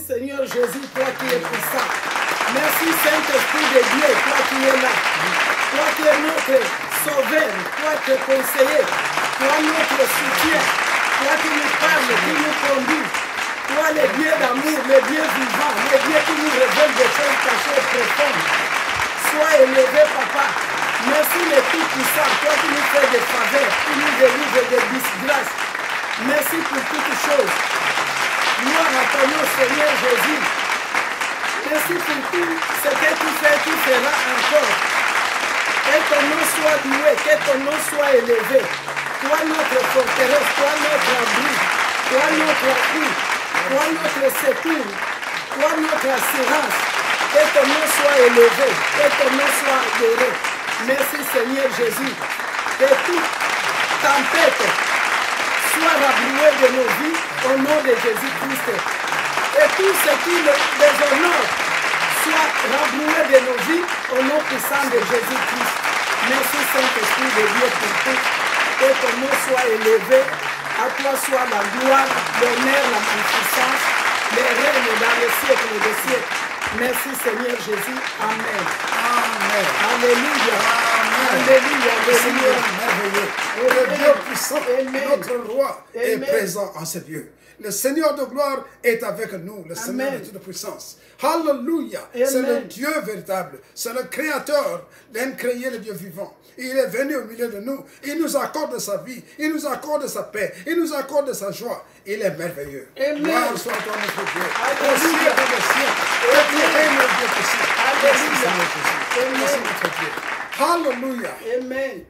Seigneur Jésus, toi qui es puissant. Merci Saint-Esprit de Dieu, toi qui es là. Toi qui es notre sauveur, toi qui es conseiller, toi notre soutien, toi qui nous parles, qui nous conduit. Toi le Dieu d'amour, le Dieu vivant, le Dieu qui nous révèle des choses cachées et profondes. Sois élevé, Papa. Merci le Tout-Puissant, toi qui nous fais des faveurs, qui nous délivre des disgrâces. Merci pour toutes choses. Gloire à ton nom, Seigneur Jésus. Merci pour tout ce que tu fais, tu feras encore. Que ton nom soit loué, que ton nom soit élevé. Toi notre forteresse, toi notre abri, toi notre appui, toi notre secours, toi notre assurance. Que ton nom soit élevé, que ton nom soit adoré. Merci Seigneur Jésus. Que toute tempête soit rabrouée de nos vies au nom de Jésus-Christ. Et tout ce qui les honore soit rabroué de nos vies au nom puissant de Jésus-Christ. Merci Saint-Esprit de Dieu pour tout. Que ton nom soit élevé. À toi soit la gloire, l'honneur, la magnificence, les règnes dans les siècles des siècles. Merci Seigneur Jésus. Amen. Amen. Alléluia. Amen. Alléluia. Le Seigneur est merveilleux. Le Dieu puissant, Amen. notre roi, est Amen. présent en ce lieu. Le Seigneur de gloire est avec nous, le Seigneur de toute puissance. Alléluia. C'est le Dieu véritable. C'est le créateur, l'incréé, le Dieu vivant. Il est venu au milieu de nous. Il nous accorde sa vie. Il nous accorde sa paix. Il nous accorde sa joie. Il est merveilleux. Amen. Gloire soit à notre Dieu. Alléluia. Au ciel des siècles. Et tu es le Dieu possible. Merci Seigneur Jésus. Amen. Merci notre Dieu. Alléluia. Amen.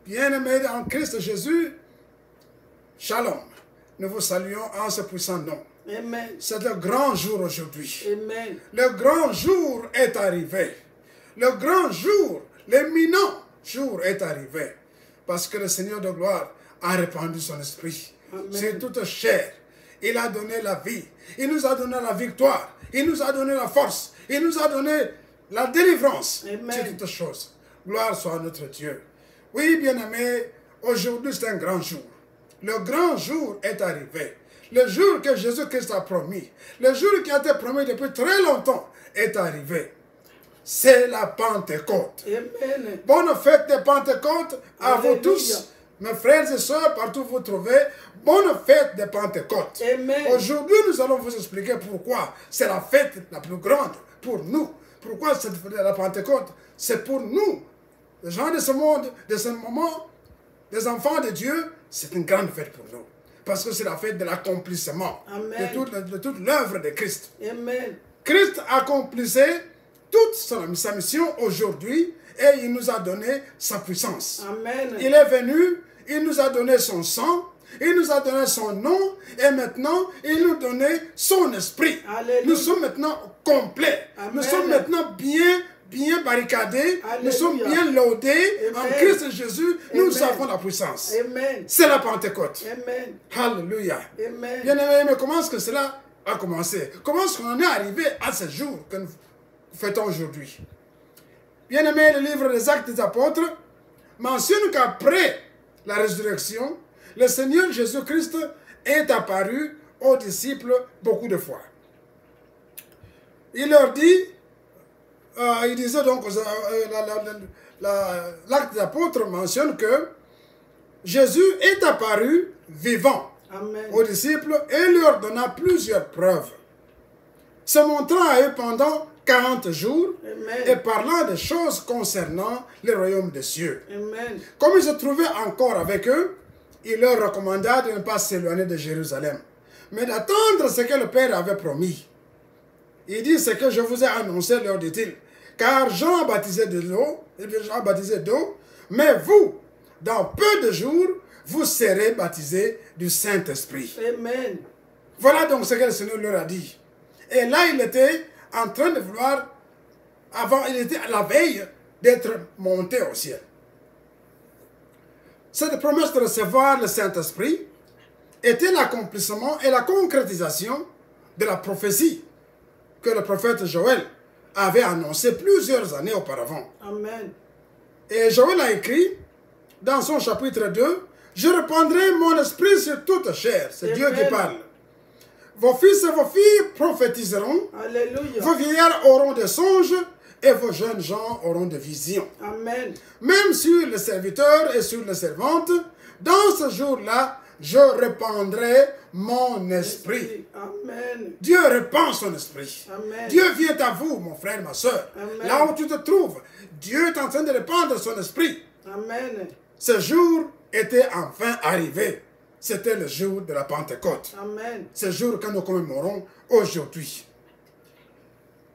Bien-aimés en Christ Jésus, Shalom. Nous vous saluons en ce puissant nom. Amen. C'est le grand jour aujourd'hui. Amen. Le grand jour est arrivé. Le grand jour, l'éminent jour est arrivé. Parce que le Seigneur de gloire a répandu son esprit sur toute chair. Il a donné la vie. Il nous a donné la victoire. Il nous a donné la force. Il nous a donné la délivrance. C'est toutes choses. Gloire soit à notre Dieu. Oui, bien-aimés, aujourd'hui c'est un grand jour. Le grand jour est arrivé. Le jour que Jésus-Christ a promis, le jour qui a été promis depuis très longtemps est arrivé. C'est la Pentecôte. Amen. Bonne fête de Pentecôte à vous Alléluia. tous, mes frères et sœurs, partout où vous trouvez. Bonne fête de Pentecôte. Amen. Aujourd'hui, nous allons vous expliquer pourquoi c'est la fête la plus grande pour nous. Pourquoi cette fête de la Pentecôte, c'est pour nous, les gens de ce monde, de ce moment, les enfants de Dieu, c'est une grande fête pour nous. Parce que c'est la fête de l'accomplissement de toute l'œuvre de Christ. Amen. Christ accomplissait toute sa mission aujourd'hui et il nous a donné sa puissance. Amen. Il est venu, il nous a donné son sang, il nous a donné son nom et maintenant il nous a donné son esprit. Alléluia. Nous sommes maintenant complets. Amen. Nous sommes maintenant bien barricadés. Alléluia. Nous sommes bien loadés. Amen. En Christ Jésus, nous Amen. avons la puissance. Amen. C'est la Pentecôte. Amen. Alléluia. Amen. Bien-aimés, mais comment est-ce que cela a commencé? Comment est-ce qu'on est arrivé à ce jour que nous fêtons aujourd'hui? Bien-aimés, le livre des Actes des Apôtres mentionne qu'après la résurrection, le Seigneur Jésus-Christ est apparu aux disciples beaucoup de fois. Il leur dit, il disait donc, l'acte des apôtres mentionne que Jésus est apparu vivant Amen. aux disciples et leur donna plusieurs preuves, se montrant à eux pendant 40 jours Amen. et parlant des choses concernant le royaume des cieux. Amen. Comme il se trouvait encore avec eux, il leur recommanda de ne pas s'éloigner de Jérusalem, mais d'attendre ce que le Père avait promis. Il dit ce que je vous ai annoncé, leur dit-il, car Jean a baptisé d'eau, mais vous, dans peu de jours, vous serez baptisés du Saint-Esprit. Amen. Voilà donc ce que le Seigneur leur a dit. Et là, il était en train de vouloir, il était à la veille d'être monté au ciel. Cette promesse de recevoir le Saint-Esprit était l'accomplissement et la concrétisation de la prophétie que le prophète Joël avait annoncée plusieurs années auparavant. Amen. Et Joël a écrit dans son chapitre 2, « Je répandrai mon esprit sur toute chair. » C'est Dieu qui parle. « Vos fils et vos filles prophétiseront. Alléluia. Vos vieillards auront des songes et vos jeunes gens auront des visions. Amen. Même sur les serviteurs et sur les servantes, dans ce jour-là, je répandrai mon esprit. Amen. Dieu répand son esprit. Amen. Dieu vient à vous, mon frère, ma soeur. Amen. Là où tu te trouves, Dieu est en train de répandre son esprit. Amen. Ce jour était enfin arrivé. C'était le jour de la Pentecôte. Amen. Ce jour que nous commémorons aujourd'hui.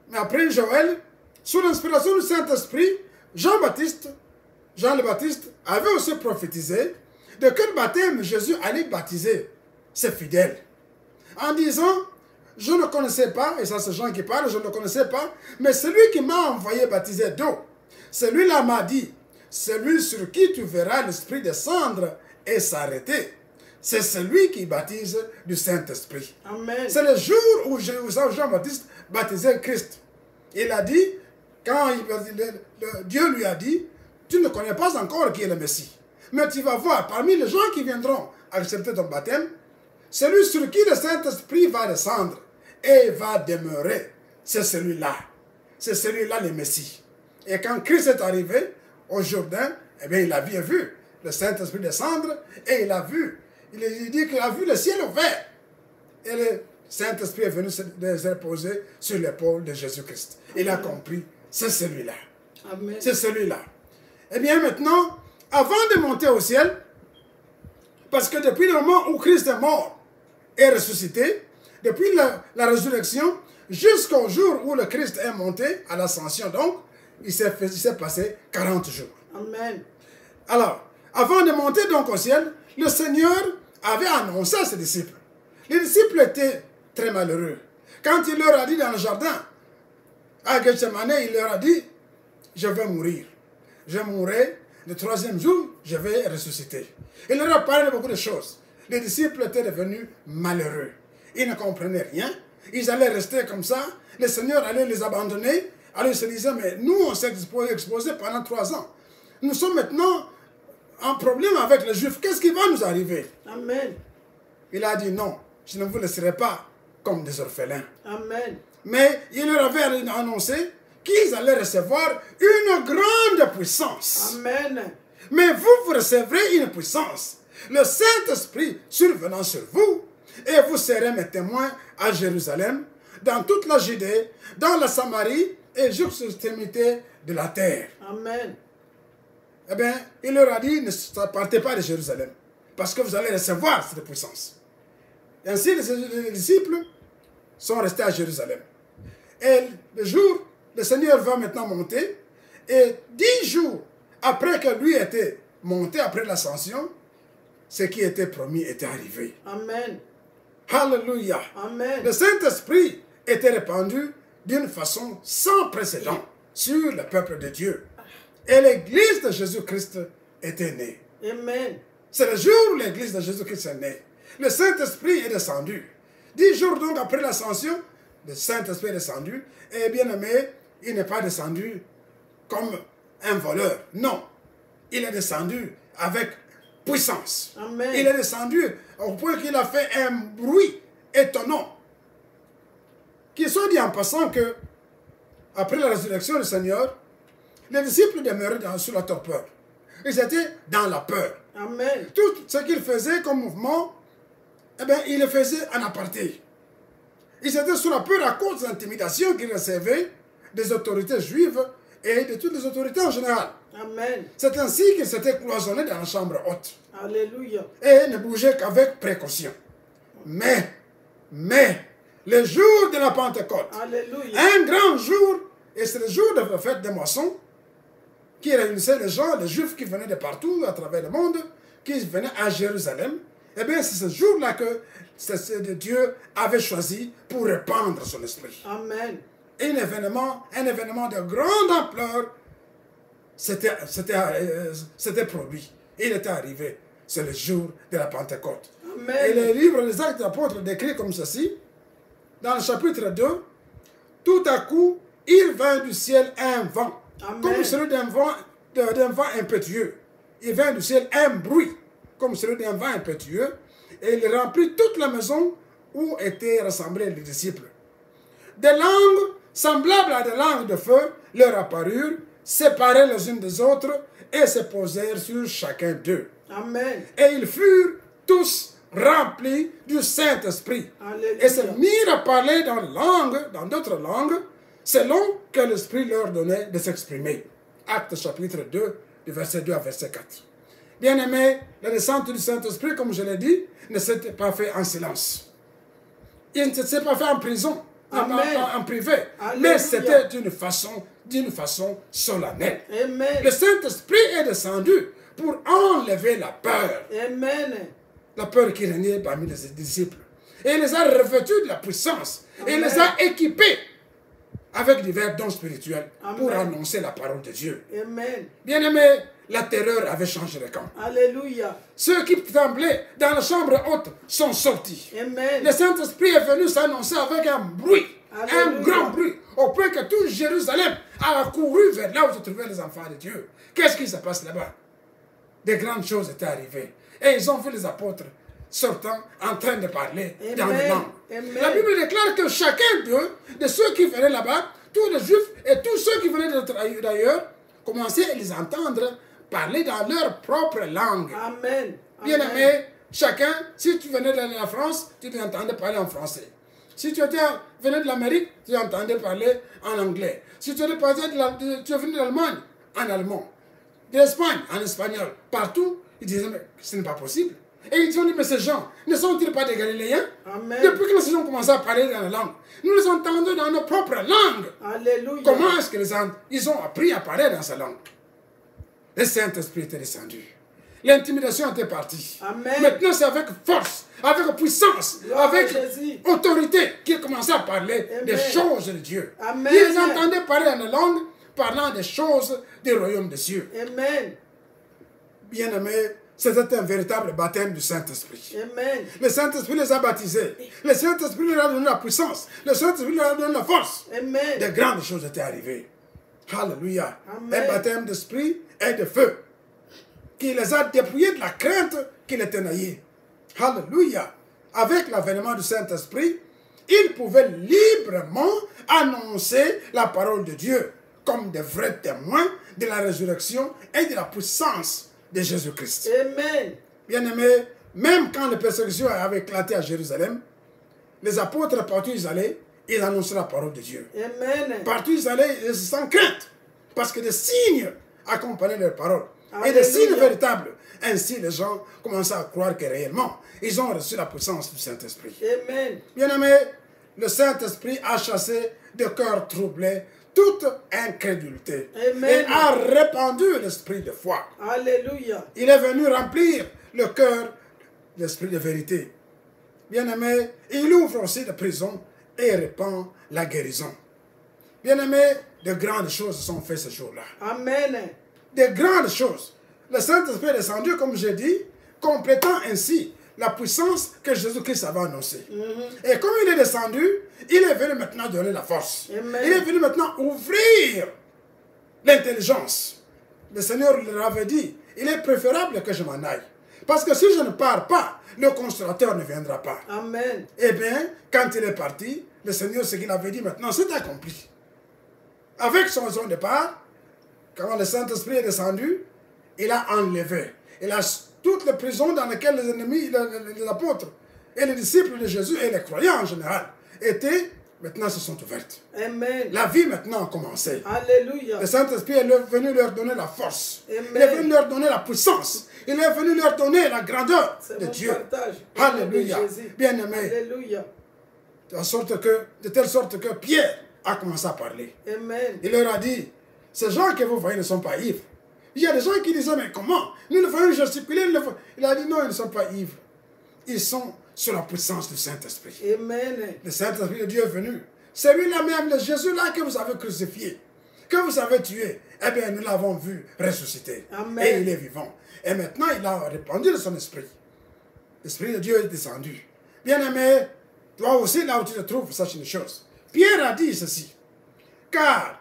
Mais après Joël, sous l'inspiration du Saint-Esprit, Jean le Baptiste avait aussi prophétisé de quel baptême Jésus allait baptiser ses fidèles. En disant, je ne connaissais pas, et ça c'est Jean qui parle, je ne connaissais pas, mais celui qui m'a envoyé baptiser d'eau, celui-là m'a dit, celui sur qui tu verras l'Esprit descendre et s'arrêter, c'est celui qui baptise du Saint-Esprit. Amen. C'est le jour où Jean-Baptiste baptisait Christ. Il a dit, quand Dieu lui a dit, tu ne connais pas encore qui est le Messie. Mais tu vas voir, parmi les gens qui viendront accepter ton baptême, celui sur qui le Saint-Esprit va descendre et va demeurer, c'est celui-là. C'est celui-là le Messie. Et quand Christ est arrivé au Jourdain, eh bien, il a bien vu le Saint-Esprit descendre et il a vu. Il dit qu'il a vu le ciel ouvert. Et le Saint-Esprit est venu se reposer sur l'épaule de Jésus-Christ. Il a compris, c'est celui-là. Amen. C'est celui-là. Eh bien, maintenant, avant de monter au ciel, parce que depuis le moment où Christ est mort et ressuscité, depuis la résurrection, jusqu'au jour où le Christ est monté à l'ascension, donc, il s'est passé 40 jours. Amen. Alors, avant de monter donc au ciel, le Seigneur avait annoncé à ses disciples. Les disciples étaient très malheureux. Quand il leur a dit dans le jardin, à Gethsemane, il leur a dit, je vais mourir. Je mourrai, le 3e jour, je vais ressusciter. Il leur a parlé de beaucoup de choses. Les disciples étaient devenus malheureux. Ils ne comprenaient rien. Ils allaient rester comme ça. Le Seigneur allait les abandonner. Alors ils se disaient, mais nous, on s'est exposé pendant 3 ans. Nous sommes maintenant en problème avec les Juifs. Qu'est-ce qui va nous arriver? Amen. Il a dit, non, je ne vous laisserai pas comme des orphelins. Amen. Mais il leur avait annoncé qu'ils allaient recevoir une grande puissance. Amen. Mais vous recevrez une puissance, le Saint-Esprit survenant sur vous, et vous serez mes témoins à Jérusalem, dans toute la Judée, dans la Samarie et jusqu'aux extrémités de la terre. Amen. Eh bien, il leur a dit, ne partez pas de Jérusalem, parce que vous allez recevoir cette puissance. Et ainsi, les disciples sont restés à Jérusalem. Et le Seigneur va maintenant monter, et 10 jours après que lui était monté, après l'ascension, ce qui était promis était arrivé. Amen. Alléluia. Amen. Le Saint-Esprit était répandu d'une façon sans précédent sur le peuple de Dieu. Et l'Église de Jésus-Christ était née. Amen. C'est le jour où l'Église de Jésus-Christ est née. Le Saint-Esprit est descendu. 10 jours donc après l'ascension, le Saint-Esprit est descendu. Et bien aimé, il n'est pas descendu comme un voleur. Non. Il est descendu avec puissance. Amen. Il est descendu au point qu'il a fait un bruit étonnant. Qu'il soit dit en passant que, après la résurrection du Seigneur, les disciples demeuraient sous la torpeur. Ils étaient dans la peur. Amen. Tout ce qu'ils faisaient comme mouvement, eh bien, ils le faisaient en aparté. Ils étaient sous la peur à cause de l'intimidation qu'ils recevaient des autorités juives et de toutes les autorités en général. Amen. C'est ainsi qu'ils s'étaient cloisonnés dans la chambre haute Alléluia. et ne bougeaient qu'avec précaution. Mais, le jour de la Pentecôte, Alléluia. un grand jour, et c'est le jour de la fête des moissons, qui réunissait les gens, les Juifs qui venaient de partout à travers le monde, qui venaient à Jérusalem. Eh bien, c'est ce jour-là que Dieu avait choisi pour répandre son esprit. Amen. Et un événement de grande ampleur s'était produit. Il était arrivé. C'est le jour de la Pentecôte. Amen. Et le livre des Actes des Apôtres décrit comme ceci. Dans le chapitre 2, tout à coup, il vint du ciel un vent. Amen. Comme celui d'un vent impétueux. Il vint du ciel un bruit, comme celui d'un vent impétueux. Et il remplit toute la maison où étaient rassemblés les disciples. Des langues semblables à des langues de feu leur apparurent, séparées les unes des autres, et se posèrent sur chacun d'eux. Amen. Et ils furent tous remplis du Saint-Esprit. Et se mirent à parler dans d'autres langues, selon que l'Esprit leur donnait de s'exprimer. Actes chapitre 2, du verset 2 à verset 4. Bien-aimés, la descente du Saint-Esprit, comme je l'ai dit, ne s'est pas fait en silence. Il ne s'est pas fait en prison, en privé. Alléluia. Mais c'était d'une façon solennelle. Amen. Le Saint-Esprit est descendu pour enlever la peur. Amen. La peur qui régnait parmi les disciples. Et il les a revêtus de la puissance. Amen. Et il les a équipés avec divers dons spirituels. Amen. Pour annoncer la parole de Dieu. Amen. Bien-aimés, la terreur avait changé de camp. Alléluia. Ceux qui tremblaient dans la chambre haute sont sortis. Amen. Le Saint-Esprit est venu s'annoncer avec un bruit. Alléluia. Un grand bruit. Au point que tout Jérusalem a accouru vers là où se trouvaient les enfants de Dieu. Qu'est-ce qui se passe là-bas? Des grandes choses étaient arrivées. Et ils ont vu les apôtres sortant, en train de parler. Amen. Dans les langues. La Bible déclare que chacun d'eux, de ceux qui venaient là-bas, tous les Juifs et tous ceux qui venaient d'ailleurs, commençaient à les entendre parler dans leur propre langue. Amen. Bien-aimé, chacun, si tu venais de la France, tu entendais parler en français. Si tu venais de l'Amérique, tu entendais parler en anglais. Si tu venais de l'Allemagne, en allemand. De l'Espagne, en espagnol. Partout, ils disaient, mais ce n'est pas possible. Et ils ont dit, mais ces gens, ne sont-ils pas des Galiléens? Amen. Depuis que ces gens ont commencé à parler dans la langue, nous les entendons dans nos propres langues. Alléluia. Comment est-ce qu'ils ont appris à parler dans sa langue? Le Saint-Esprit était descendu. L'intimidation était partie. Amen. Maintenant, c'est avec force, avec puissance, avec autorité qu'ils commençaient à parler. Amen. Des choses de Dieu. Amen. Ils entendaient parler dans la langue, parlant des choses du royaume des cieux. Amen. Bien-aimés, c'était un véritable baptême du Saint-Esprit. Amen. Le Saint-Esprit les a baptisés. Le Saint-Esprit leur a donné la puissance. Le Saint-Esprit leur a donné la force. Amen. De grandes choses étaient arrivées. Alléluia. Amen. Un baptême d'esprit et de feu qui les a dépouillés de la crainte qui les tenaillait. Alléluia. Avec l'avènement du Saint-Esprit, ils pouvaient librement annoncer la parole de Dieu comme de vrais témoins de la résurrection et de la puissance de Jésus-Christ. Amen. Bien-aimés, même quand les persécutions avaient éclaté à Jérusalem, les apôtres, partout où ils allaient, ils annonçaient la parole de Dieu. Amen. Partout où ils allaient, ils se sentent crainte, parce que des signes accompagnaient leurs paroles. Alléluia. Et des signes véritables. Ainsi, les gens commençaient à croire que réellement, ils ont reçu la puissance du Saint-Esprit. Amen. Bien-aimés, le Saint-Esprit a chassé de cœurs troublés toute incrédulité. Amen. Et a répandu l'esprit de foi. Alléluia. Il est venu remplir le cœur de l'esprit de vérité. Bien-aimé, il ouvre aussi les prisons et répand la guérison. Bien-aimé, de grandes choses sont faites ce jour-là. Amen. De grandes choses. Le Saint-Esprit est descendu, comme j'ai dit, complétant ainsi la puissance que Jésus-Christ avait annoncée. Et comme il est descendu, il est venu maintenant donner la force. Amen. Il est venu maintenant ouvrir l'intelligence. Le Seigneur leur avait dit, il est préférable que je m'en aille. Parce que si je ne pars pas, le Consolateur ne viendra pas. Amen. Eh bien, quand il est parti, le Seigneur, ce qu'il avait dit maintenant, c'est accompli. Avec son départ, quand le Saint-Esprit est descendu, il a enlevé. Il a toutes les prisons dans lesquelles les ennemis, les apôtres et les disciples de Jésus et les croyants en général étaient, maintenant se sont ouvertes. Amen. La vie maintenant a commencé. Alléluia. Le Saint-Esprit est venu leur donner la force. Amen. Il est venu leur donner la puissance. Il est venu leur donner la grandeur de Dieu. Partage. Alléluia. Bien-aimé. Alléluia. De telle sorte que Pierre a commencé à parler. Amen. Il leur a dit, ces gens que vous voyez ne sont pas ivres. Il y a des gens qui disaient, mais comment? Nous le voyons gesticuler. Il a dit, non, ils ne sont pas ivres. Ils sont sur la puissance du Saint-Esprit. Amen. Le Saint-Esprit de Dieu est venu. Celui-là même, le Jésus-là que vous avez crucifié, que vous avez tué, eh bien, nous l'avons vu ressusciter. Amen. Et il est vivant. Et maintenant, il a répandu de son esprit. L'Esprit de Dieu est descendu. Bien-aimé, toi aussi, là où tu te trouves, sache une chose. Pierre a dit ceci. Car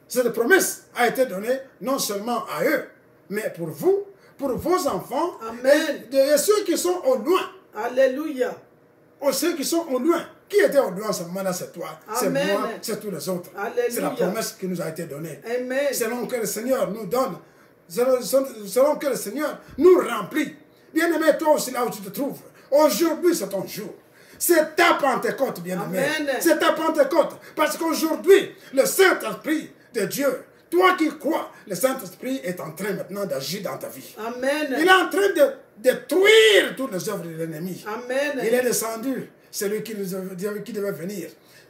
cette promesse a été donnée non seulement à eux, mais pour vous, pour vos enfants. Amen. Et ceux qui sont au loin. Alléluia. aux ceux qui sont au loin. Qui était au loin en ce moment-là? C'est toi, c'est Amen. moi, c'est tous les autres. C'est la Alléluia. promesse qui nous a été donnée. Amen. Selon que le Seigneur nous donne, selon que le Seigneur nous remplit. Bien-aimé, toi aussi là où tu te trouves, aujourd'hui c'est ton jour. C'est ta Pentecôte, bien-aimé. C'est ta Pentecôte. Parce qu'aujourd'hui, le Saint-Esprit de Dieu, toi qui crois, le Saint-Esprit est en train maintenant d'agir dans ta vie. Amen. Il est en train de détruire toutes les œuvres de l'ennemi. Amen. Il est descendu, celui qui devait venir.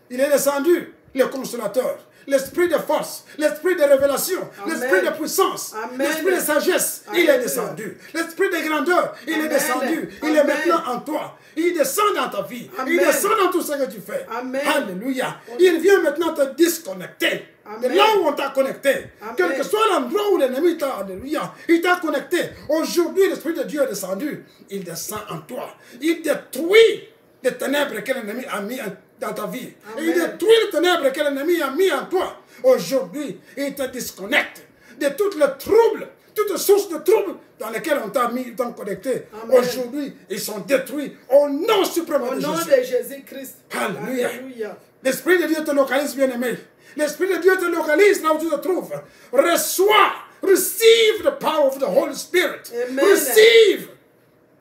Il est descendu, le consolateur, l'esprit de force, l'esprit de révélation, l'esprit de puissance, l'esprit de sagesse. Amen. Il est descendu. L'esprit de grandeur, il est descendu. Il est maintenant en toi. Il descend dans ta vie. Amen. Il descend dans tout ce que tu fais. Amen. Alléluia. Il vient maintenant te disconnecter. De là où on t'a connecté. Amen. Quel que soit l'endroit où l'ennemi t'a, alléluia, il t'a connecté. Aujourd'hui, l'Esprit de Dieu est descendu. Il descend en toi. Il détruit les ténèbres que l'ennemi a mis dans ta vie. Et il détruit les ténèbres que l'ennemi a mis en toi. Aujourd'hui, il te disconnecte de toutes les troubles, toutes les sources de troubles dans lesquelles on t'a mis, t'en connecté. Aujourd'hui, ils sont détruits au nom suprême de Jésus. Au nom de Jésus-Christ. Alléluia. Alléluia. L'Esprit de Dieu te localise, bien-aimé. L'Esprit de Dieu te localise là où tu te trouves. Reçois, receive the power of the Holy Spirit. Amen. Receive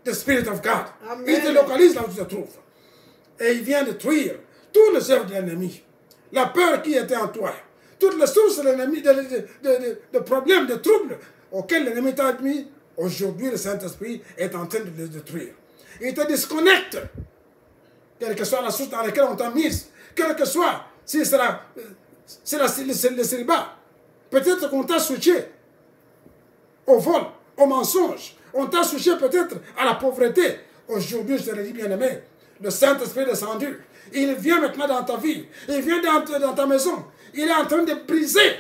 the Spirit of God. Amen. Il te localise là où tu te trouves. Et il vient détruire tous les œuvres de l'ennemi. La peur qui était en toi. Toutes les sources de l'ennemi, de problèmes, de troubles auxquels l'ennemi t'a mis. Aujourd'hui, le Saint-Esprit est en train de les détruire. Il te disconnecte. Quelle que soit la source dans laquelle on t'a mise. Quelle que soit, si c'est le célibat. Peut-être qu'on t'a switché au vol, au mensonge. On t'a switché peut-être à la pauvreté. Aujourd'hui, je te le dis, bien-aimé, le Saint-Esprit est descendu. Il vient maintenant dans ta vie. Il vient dans ta maison. Il est en train de briser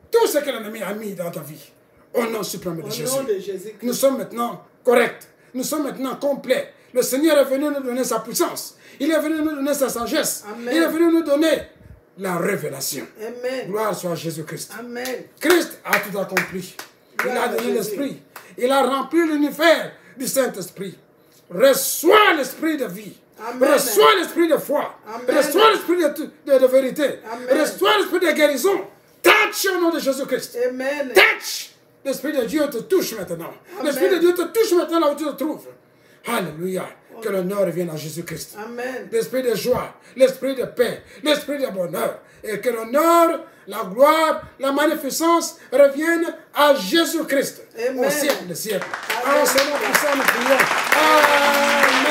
tout ce que l'ennemi a mis dans ta vie. Au nom suprême de Jésus. Nous sommes maintenant corrects. Nous sommes maintenant complets. Le Seigneur est venu nous donner sa puissance. Il est venu nous donner sa sagesse. Amen. Il est venu nous donner la révélation. Amen. Gloire soit à Jésus-Christ. Amen. Christ a tout accompli. Il Gloire a à donné Jésus. l'Esprit. Il a rempli l'univers du Saint-Esprit. Reçois l'Esprit de vie. Amen. Reçois l'Esprit de foi. Amen. Reçois l'Esprit de vérité. Amen. Reçois l'Esprit de guérison. Touch au nom de Jésus-Christ. Amen. Touch. L'Esprit de Dieu te touche maintenant. Amen. L'Esprit de Dieu te touche maintenant là où tu te trouves. Alléluia. Que l'honneur revienne à Jésus-Christ. Amen. L'esprit de joie, l'esprit de paix, l'esprit de bonheur. Et que l'honneur, la gloire, la magnificence reviennent à Jésus-Christ. Amen. Au siècle des siècles. Amen. En ce nom puissant, nous prions. Amen.